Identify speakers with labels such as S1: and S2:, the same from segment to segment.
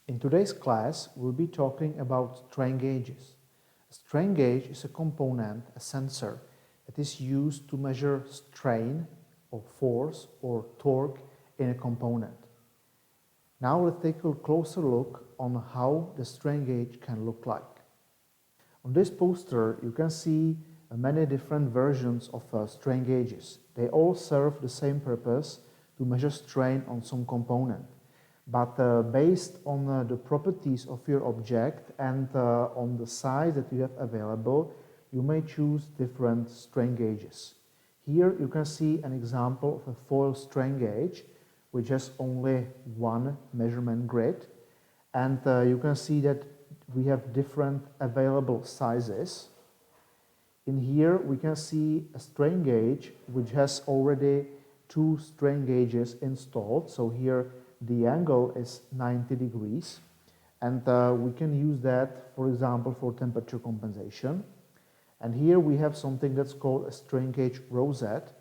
S1: In today's class, we'll be talking about strain gauges. A strain gauge is a component, a sensor, that is used to measure strain or force or torque in a component. Now let's take a closer look on how the strain gauge can look like. On this poster, you can see many different versions of strain gauges. They all serve the same purpose to measure strain on some component. But based on the properties of your object and on the size that you have available, you may choose different strain gauges. Here you can see an example of a foil strain gauge, which has only one measurement grid. And you can see that we have different available sizes. In here we can see a strain gauge which has already two strain gauges installed. So here the angle is 90 degrees, and we can use that, for example, for temperature compensation. And here we have something that's called a strain gauge rosette,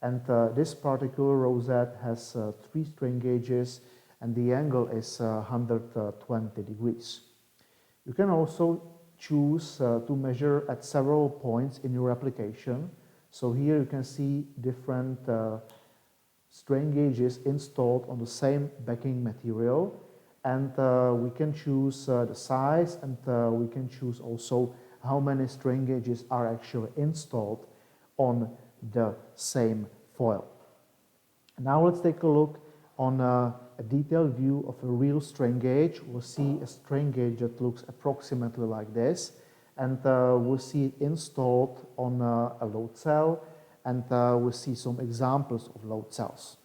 S1: and this particular rosette has three strain gauges, and the angle is 120 degrees. You can also choose to measure at several points in your application. So here you can see different strain gauges installed on the same backing material, and we can choose the size, and we can choose also how many strain gauges are actually installed on the same foil. Now let's take a look on a detailed view of a real strain gauge. We'll see a strain gauge that looks approximately like this, and we'll see it installed on a load cell, and we'll see some examples of load cells.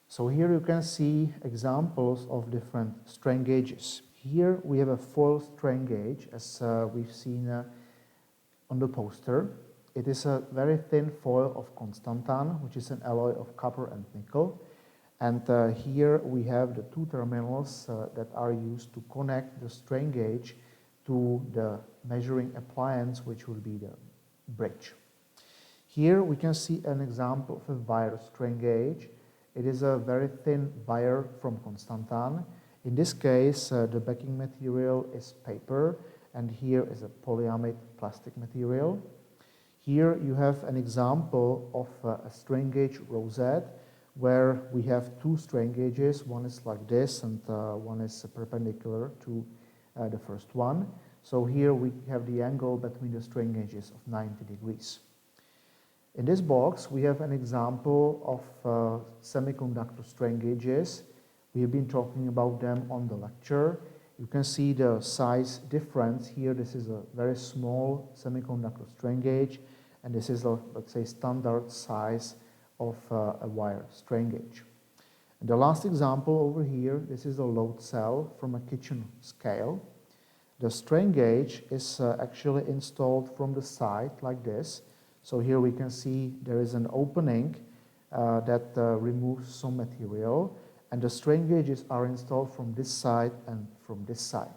S1: So here you can see examples of different strain gauges. Here we have a foil strain gauge, as we've seen on the poster. It is a very thin foil of Constantan, which is an alloy of copper and nickel. And here we have the two terminals that are used to connect the strain gauge to the measuring appliance, which will be the bridge. Here we can see an example of a wire strain gauge. It is a very thin wire from Constantan. In this case, the backing material is paper, and here is a polyamide plastic material. Here you have an example of a strain gauge rosette, where we have two strain gauges. One is like this, and one is perpendicular to the first one. So here we have the angle between the strain gauges of 90 degrees. In this box, we have an example of semiconductor strain gauges. We have been talking about them on the lecture. You can see the size difference here. This is a very small semiconductor strain gauge, and this is a, let's say, standard size of a wire strain gauge. And the last example over here, this is a load cell from a kitchen scale. The strain gauge is actually installed from the side like this. So here we can see there is an opening that removes some material, and the strain gauges are installed from this side and from this side.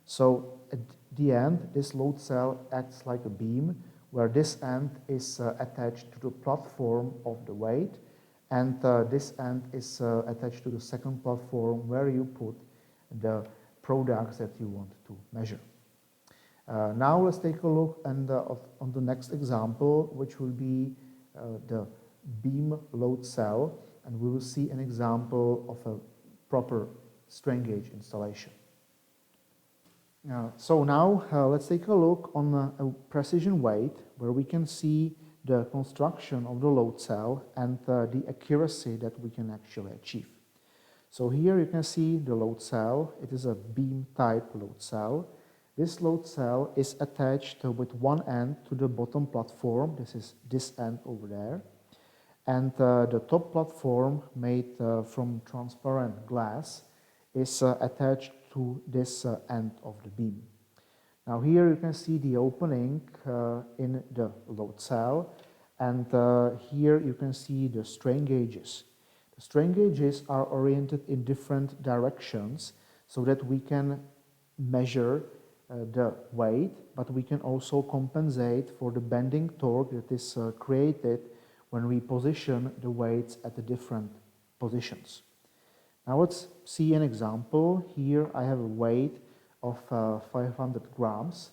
S1: So at the end, this load cell acts like a beam, where this end is attached to the platform of the weight, and this end is attached to the second platform where you put the products that you want to measure. Now let's take a look on the next example, which will be the beam load cell, and we will see an example of a proper strain gauge installation. So now let's take a look on a precision weight, where we can see the construction of the load cell and the accuracy that we can actually achieve. So here you can see the load cell. It is a beam type load cell. This load cell is attached with one end to the bottom platform. This is this end over there. And the top platform, made from transparent glass, is attached to this end of the beam. Now here you can see the opening in the load cell, and here you can see the strain gauges. The strain gauges are oriented in different directions so that we can measure the weight, but we can also compensate for the bending torque that is created when we position the weights at the different positions. Now let's see an example. Here I have a weight of 500 grams.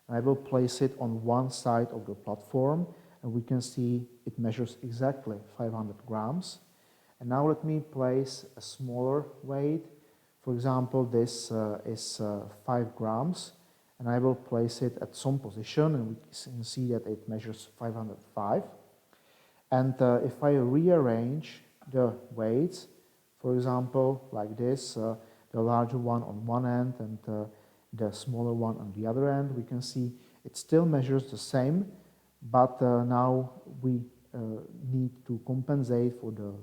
S1: And I will place it on one side of the platform, and we can see it measures exactly 500 grams. And now let me place a smaller weight. For example, this is 5 grams, and I will place it at some position, and we can see that it measures 505. And if I rearrange the weights, for example, like this, the larger one on one end and the smaller one on the other end, we can see it still measures the same, but now we need to compensate for the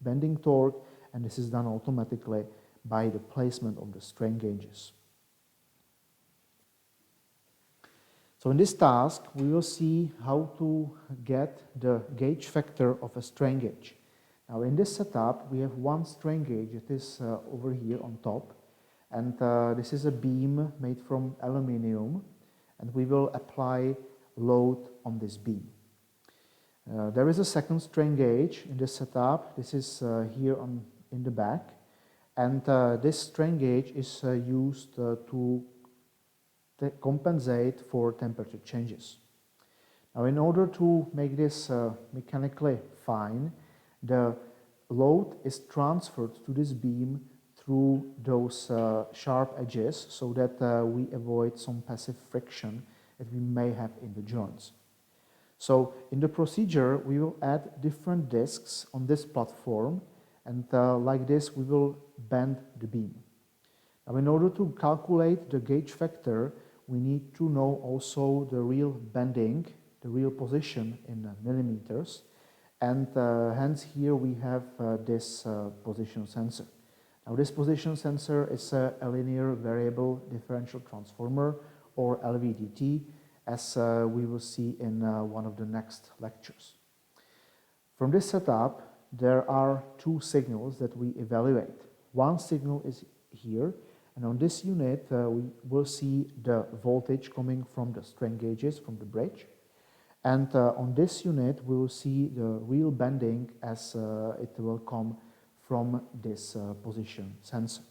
S1: bending torque, and this is done automatically by the placement of the strain gauges. So in this task, we will see how to get the gauge factor of a strain gauge. Now in this setup, we have one strain gauge. It is over here on top, and this is a beam made from aluminium, and we will apply load on this beam. There is a second strain gauge in this setup. This is here in the back, and this strain gauge is used to compensate for temperature changes. Now, in order to make this mechanically fine, the load is transferred to this beam through those sharp edges, so that we avoid some passive friction that we may have in the joints. So in the procedure, we will add different discs on this platform, and like this we will bend the beam. Now, in order to calculate the gauge factor, we need to know also the real bending, the real position in millimeters, and hence here we have this position sensor. Now, this position sensor is a linear variable differential transformer, or LVDT, as we will see in one of the next lectures. From this setup, there are two signals that we evaluate. One signal is here, and on this unit we will see the voltage coming from the strain gauges from the bridge, and on this unit we will see the real bending as it will come from this position sensor.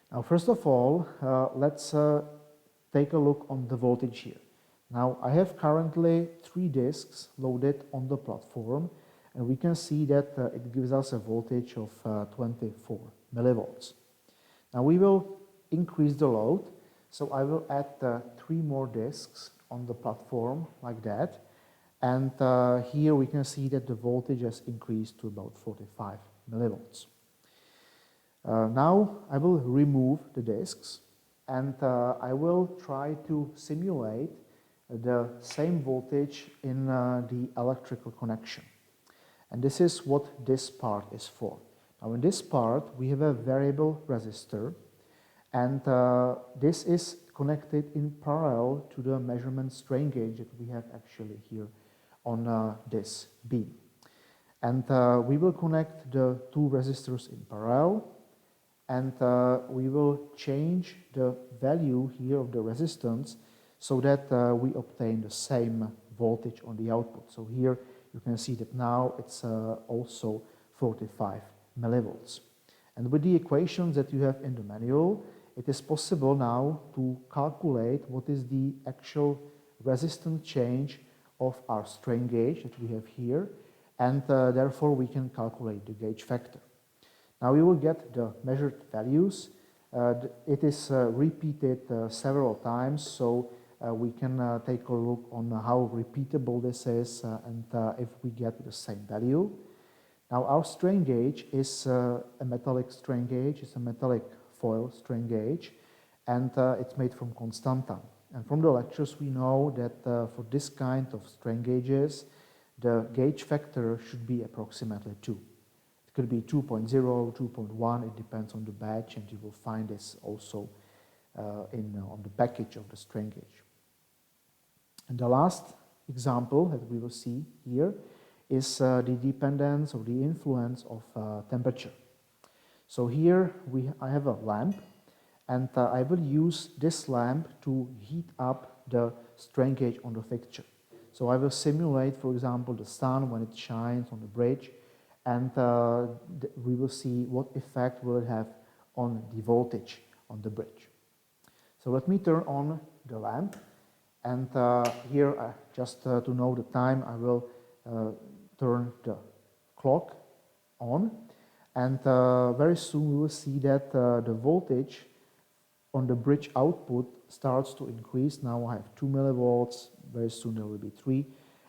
S1: Now, first of all, let's take a look on the voltage here. Now, I have currently 3 discs loaded on the platform, and we can see that it gives us a voltage of 24 millivolts. Now, we will increase the load, so I will add 3 more discs on the platform like that, and here we can see that the voltage has increased to about 45 millivolts. Now I will remove the discs, and I will try to simulate the same voltage in the electrical connection. And this is what this part is for. Now, in this part we have a variable resistor, and this is connected in parallel to the measurement strain gauge that we have actually here on this beam. And we will connect the 2 resistors in parallel, and we will change the value here of the resistance so that we obtain the same voltage on the output. So here you can see that now it's also 45 millivolts. And with the equations that you have in the manual, it is possible now to calculate what is the actual resistance change of our strain gauge that we have here, and therefore we can calculate the gauge factor. Now we will get the measured values. It is repeated several times, so we can take a look on how repeatable this is and if we get the same value. Now, our strain gauge is a metallic strain gauge. It's a metallic foil strain gauge, and it's made from Constanta. And from the lectures we know that for this kind of strain gauges, the gauge factor should be approximately 2. It could be 2.0, 2.1, it depends on the batch, and you will find this also on the package of the strain gauge. And the last example that we will see here is the dependence or the influence of temperature. So here I have a lamp, and I will use this lamp to heat up the strain gauge on the fixture. So I will simulate, for example, the sun when it shines on the bridge, and we will see what effect will it have on the voltage on the bridge. So let me turn on the lamp, and here, just to know the time, I will turn the clock on, and very soon we will see that the voltage on the bridge output starts to increase. Now I have 2 millivolts, very soon there will be 3,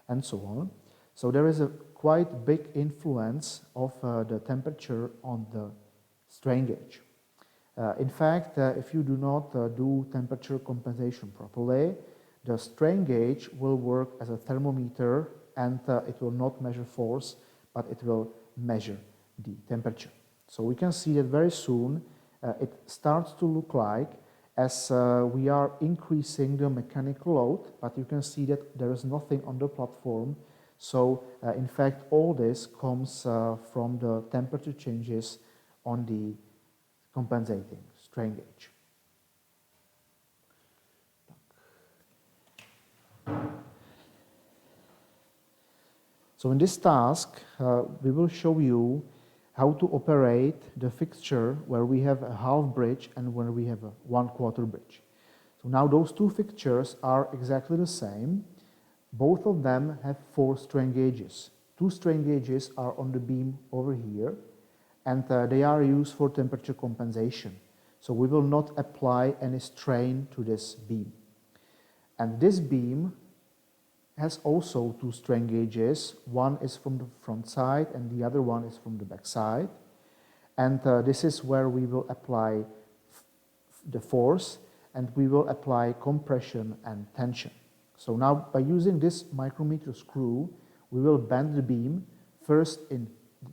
S1: and so on. So there is a quite big influence of the temperature on the strain gauge. In fact, if you do not do temperature compensation properly, the strain gauge will work as a thermometer, and it will not measure force, but it will measure the temperature. So we can see that very soon it starts to look like as we are increasing the mechanical load, but you can see that there is nothing on the platform. So in fact, all this comes from the temperature changes on the compensating strain gauge. So in this task, we will show you how to operate the fixture where we have a half bridge and where we have a 1/4 bridge. So now those two fixtures are exactly the same. Both of them have 4 strain gauges. 2 strain gauges are on the beam over here, and they are used for temperature compensation. So we will not apply any strain to this beam. And this beam has also 2 strain gauges. One is from the front side and the other one is from the back side. And this is where we will apply the force, and we will apply compression and tension. So now by using this micrometer screw, we will bend the beam first in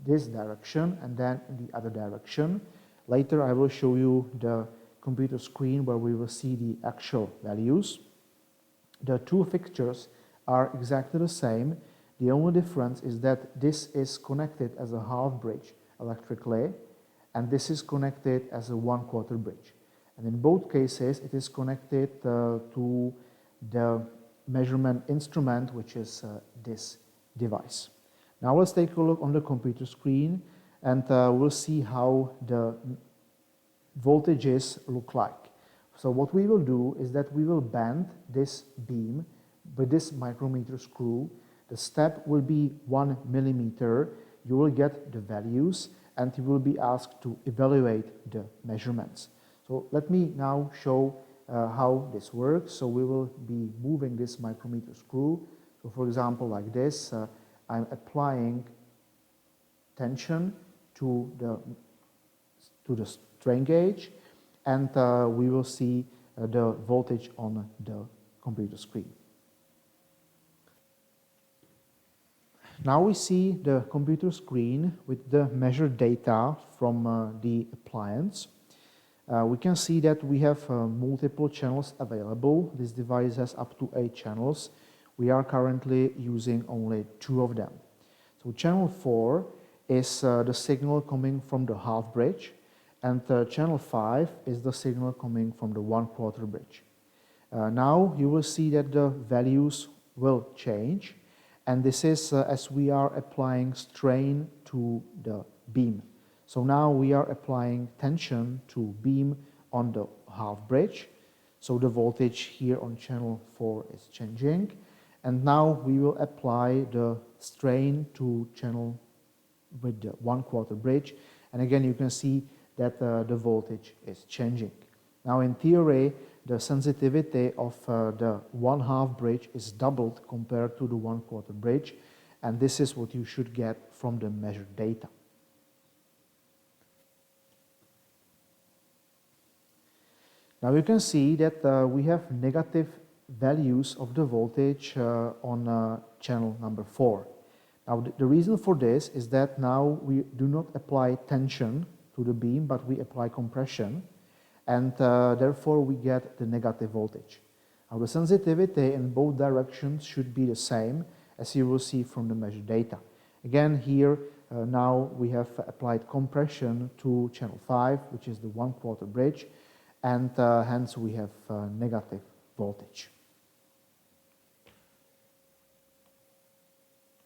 S1: this direction and then in the other direction. Later I will show you the computer screen where we will see the actual values. The 2 fixtures are exactly the same. The only difference is that this is connected as a half bridge electrically, and this is connected as a 1/4 bridge. And in both cases, it is connected to the measurement instrument, which is this device. Now let's take a look on the computer screen, and we'll see how the voltages look like. So what we will do is that we will bend this beam with this micrometer screw. The step will be 1 millimeter. You will get the values, and you will be asked to evaluate the measurements. So let me now show how this works. So we will be moving this micrometer screw. So for example, like this, I'm applying tension to the strain gauge, and we will see the voltage on the computer screen. Now we see the computer screen with the measured data from the appliance. We can see that we have multiple channels available. This device has up to 8 channels. We are currently using only 2 of them. So channel 4 is the signal coming from the half bridge, and channel 5 is the signal coming from the 1/4 bridge. Now you will see that the values will change, and this is as we are applying strain to the beam. So now we are applying tension to beam on the half bridge. So the voltage here on channel 4 is changing. And now we will apply the strain to channel with the 1/4 bridge. And again, you can see that the voltage is changing. Now in theory, the sensitivity of the 1/2 bridge is doubled compared to the 1/4 bridge. And this is what you should get from the measured data. Now you can see that we have negative values of the voltage on channel number 4. Now the reason for this is that now we do not apply tension to the beam, but we apply compression, and therefore we get the negative voltage. Now the sensitivity in both directions should be the same, as you will see from the measured data. Again, here now we have applied compression to channel 5, which is the 1/4 bridge, and hence we have negative voltage.